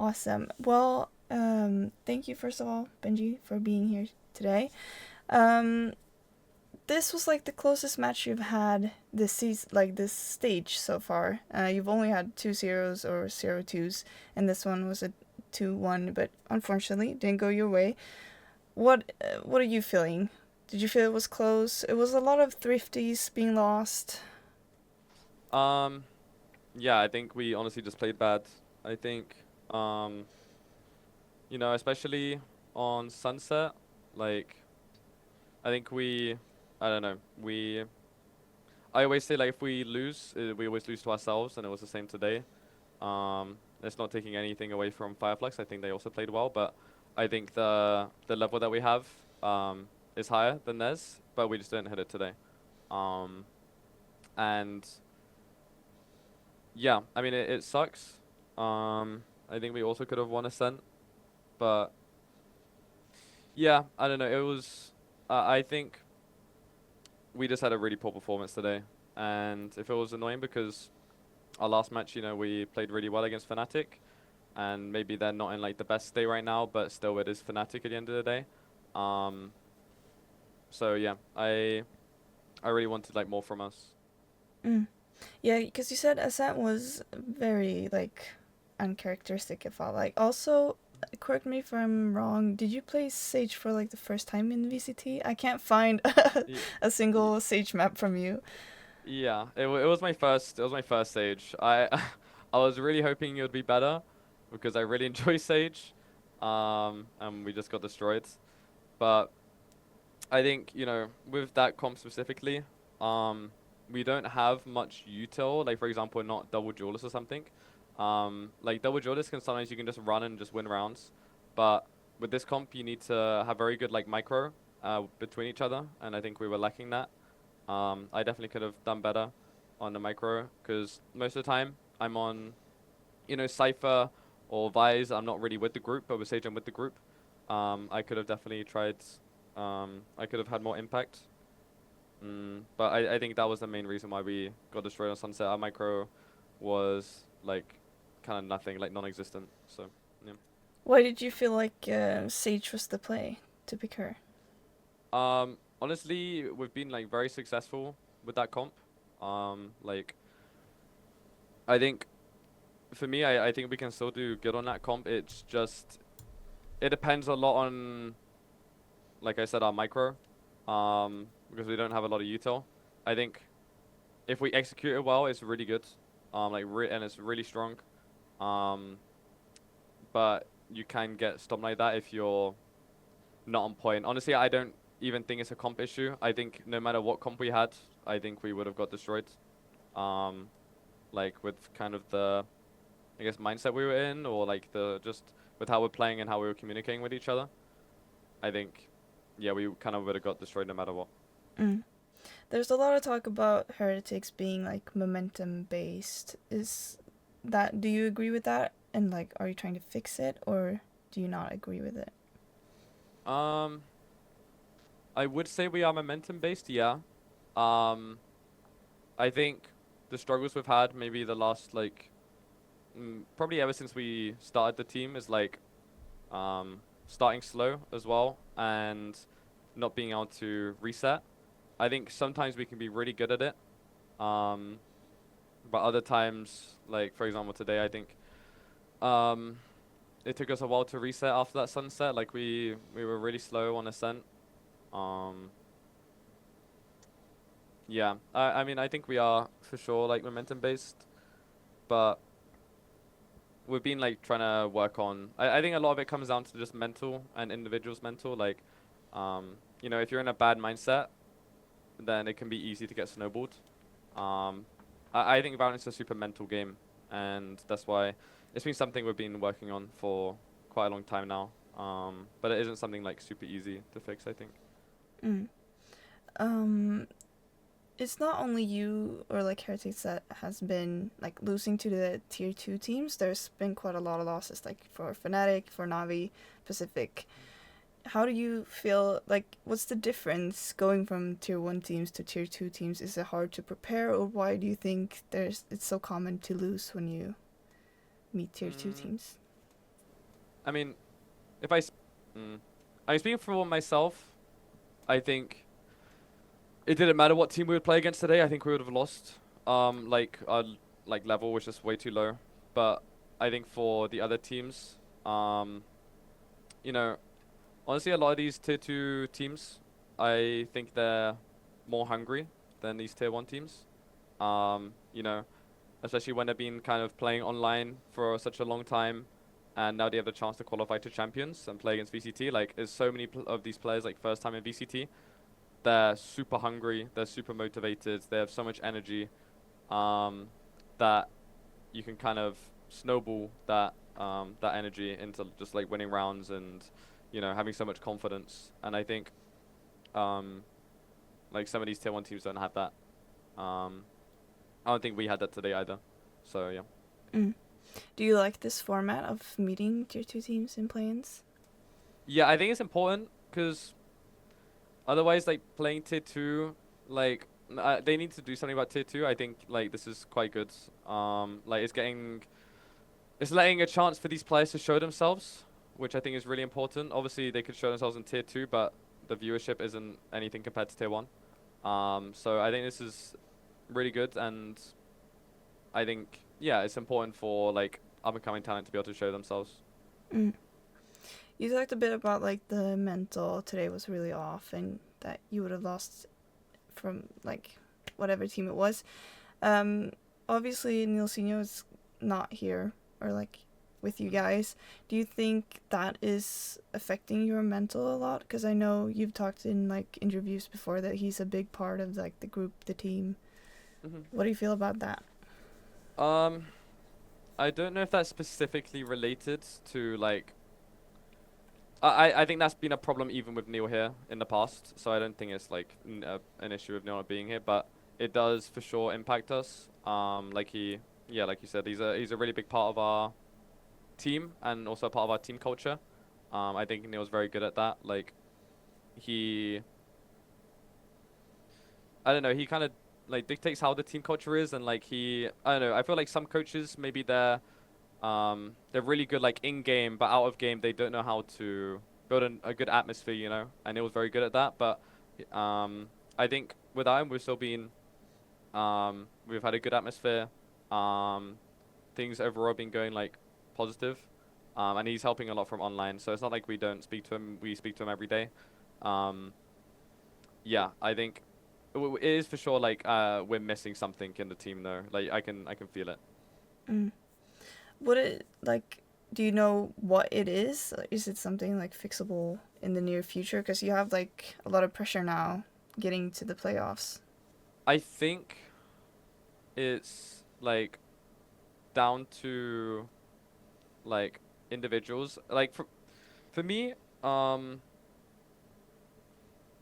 Awesome. Well, thank you first of all, Benji, for being here today. Um, this was like the closest match you've had this season, like this stage so far. You've only had 2-0s or 0-2s, and this one was a 2-1, but unfortunately didn't go your way. What are you feeling? Did you feel it was close? It was a lot of thrifties being lost. Um, yeah, I think we honestly just played bad. I think, um, especially on Sunset, like, I think I don't know, I always say, like, if we lose, we always lose to ourselves, and it was the same today. It's not taking anything away from Fire Flux. I think they also played well, but I think the level that we have, is higher than theirs, but we just didn't hit it today. Um, and yeah, I mean, it sucks. I think we also could have won a cent, but yeah, I don't know. I think we just had a really poor performance today, and it feels annoying because our last match, we played really well against Fnatic, and maybe they're not in like the best state right now, but still it is Fnatic at the end of the day. Um, so yeah, I really wanted like more from us. Mm. Yeah, because you said Ascent was very like uncharacteristic. It felt like. Also, correct me if I'm wrong. Did you play Sage for like the first time in VCT? I can't find Y- a y- single Sage map from you. yeah, it was my first. It was my first Sage. I was really hoping it would be better because I really enjoy Sage. And we just got destroyed. But I think, with that comp specifically, um, we don't have much util. Like, for example, not double duelist or something. Like, double duelist can sometimes you can just run and just win rounds. But with this comp, you need to have very good, like, micro between each other. And I think we were lacking that. I definitely could have done better on the micro because most of the time I'm on, Cypher or Vise. I'm not really with the group, but with Sage I'm with the group. I could have definitely tried. I could have had more impact. But I think that was the main reason why we got destroyed on Sunset. Our micro was like kind of nothing, like non-existent. So yeah. Why did you feel like Sage was the play to pick her? Honestly, we've been like very successful with that comp. Like I think for me, I think we can still do good on that comp. It's just it depends a lot on, like I said, our micro, because we don't have a lot of util. I think if we execute it well, it's really good. And it's really strong. Um, but you can get stopped like that if you're not on point. Honestly, I don't even think it's a comp issue. I think no matter what comp we had, I think we would have got destroyed. Um, like with kind of the, I guess, mindset we were in, or like the just with how we're playing and how we were communicating with each other. I think, yeah, we kind of would have got destroyed no matter what. Mm. There's a lot of talk about Heretics being like momentum based. Do you agree with that? And like, are you trying to fix it, or do you not agree with it? Um, I would say we are momentum based, yeah. Um, I think the struggles we've had maybe the last like probably ever since we started the team is like starting slow as well and not being able to reset. I think sometimes we can be really good at it, um, but other times, like for example today, I think um, it took us a while to reset after that sunset. Like we were really slow on ascent. Um, yeah, I mean I think we are for sure like momentum based, but we've been like trying to work on. I think a lot of it comes down to just mental and individuals mental. Like, if you're in a bad mindset, then it can be easy to get snowballed. Um, I think Valorant's a super mental game, and that's why it's been something we've been working on for quite a long time now. But it isn't something like super easy to fix, I think. Mm. Um, it's not only you or like Heretics that has been like losing to the tier 2 teams. There's been quite a lot of losses, like for Fnatic, for Navi, Pacific. How do you feel, like, what's the difference going from tier 1 teams to tier 2 teams? Is it hard to prepare, or why do you think it's so common to lose when you meet tier 2 Mm, teams? I mean, if I, I'm speaking for myself. I think it didn't matter what team we would play against today. I think we would have lost. Like our like level was just way too low. But I think for the other teams, um, you know, honestly, a lot of these tier 2 teams, I think they're more hungry than these tier 1 teams. You know, especially when they've been kind of playing online for such a long time, and now they have the chance to qualify to champions and play against VCT. Like, there's so many of these players like first time in VCT. They're super hungry. They're super motivated. They have so much energy, that you can kind of snowball that energy into just like winning rounds and, having so much confidence. And I think, like some of these tier 1 teams don't have that. I don't think we had that today either. So yeah. Do you like this format of meeting tier 2 teams in play-ins? Yeah, I think it's important because otherwise, like playing tier 2, like they need to do something about tier 2. I think like this is quite good. Like it's letting a chance for these players to show themselves, which I think is really important. Obviously, they could show themselves in tier 2, but the viewership isn't anything compared to tier 1. So I think this is really good, and I think, yeah, it's important for like up and coming talent to be able to show themselves. You talked a bit about like the mental today was really off and that you would have lost from like whatever team it was. Obviously Nilsinho is not here or like with you guys. Do you think that is affecting your mental a lot? Because I know you've talked in like interviews before that he's a big part of like the group, the team. What do you feel about that? I don't know if that's specifically related to like. I think that's been a problem even with Neil here in the past, so I don't think it's like an issue with Neil not being here, but it does for sure impact us. Like like you said, he's a really big part of our team and also a part of our team culture. I think Neil's very good at that. Like he, I don't know, he kind of like dictates how the team culture is, and like I don't know, I feel like some coaches maybe they're really good like in game, but out of game they don't know how to build a good atmosphere, And it was very good at that. But I think without him, we've still been we've had a good atmosphere. Things overall been going like positive, and he's helping a lot from online. So it's not like we don't speak to him. We speak to him every day. Yeah, I think it is for sure like we're missing something in the team though. Like I can feel it. Would it like? Do you know what it is? Is it something like fixable in the near future? Because you have like a lot of pressure now getting to the playoffs. I think it's like down to like individuals. Like for me,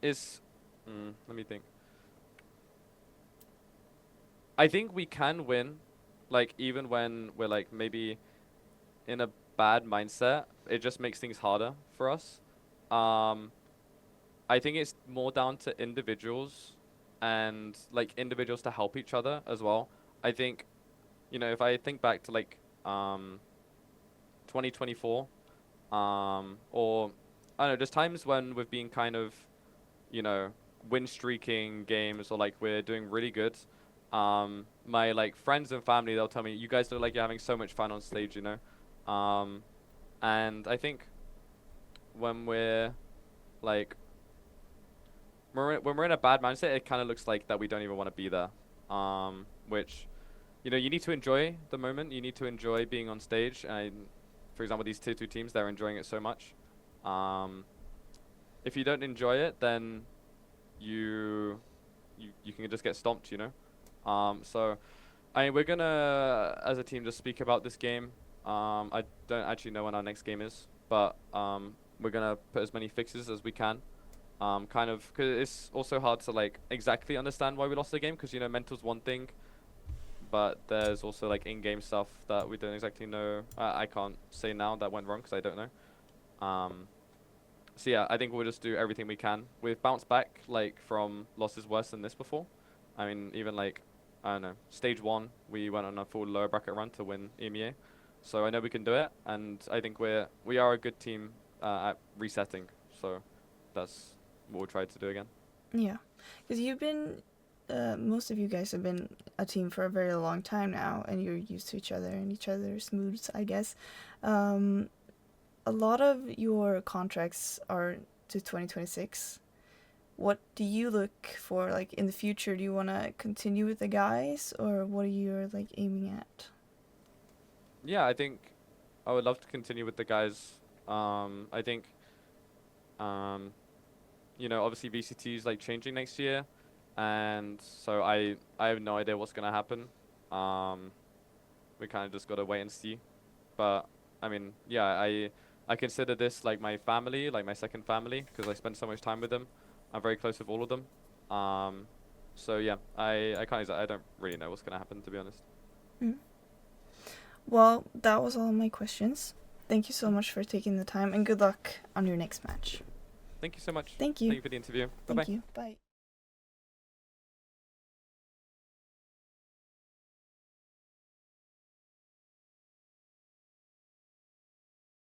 is let me think. I think we can win, like even when we're like maybe in a bad mindset. It just makes things harder for us. Um, I think it's more down to individuals and like individuals to help each other as well. I think, if I think back to like 2024, or I don't know, just times when we've been kind of, you know, win streaking games or like we're doing really good. My like friends and family, they'll tell me, you guys look like you're having so much fun on stage. And I think when we're like when we're in a bad mindset, it kind of looks like that we don't even want to be there. Which, you need to enjoy the moment. You need to enjoy being on stage. And for example, these tier 2 teams, they're enjoying it so much. If you don't enjoy it, then you can just get stomped. So I mean, we're gonna as a team just speak about this game. I don't actually know when our next game is, but we're gonna put as many fixes as we can. Kind of, cause it's also hard to like exactly understand why we lost the game, cause mental's one thing, but there's also like in-game stuff that we don't exactly know. I can't say now that went wrong, cause I don't know. So yeah, I think we'll just do everything we can. We've bounced back like from losses worse than this before. I mean, even like I don't know, stage 1, we went on a full lower bracket run to win EMEA. So I know we can do it, and I think we are a good team at resetting. So that's what we'll try to do again. Yeah, because you've been, most of you guys have been a team for a very long time now, and you're used to each other and each other's moods, I guess. A lot of your contracts are to 2026. What do you look for, like, in the future? Do you want to continue with the guys, or what are you, like, aiming at? Yeah, I think I would love to continue with the guys. I think, um, obviously VCT is like changing next year, and so I have no idea what's gonna happen. Um, we kind of just gotta wait and see. But I mean, yeah, I consider this like my family, like my second family, because I spend so much time with them. I'm very close with all of them. Um, so yeah, I don't really know what's gonna happen, to be honest. Mm. Well, that was all my questions. Thank you so Mm. much for taking the time, and good luck on your next match. Thank you so much. Thank you. Thank you for the interview. Bye Thank bye. you. Bye.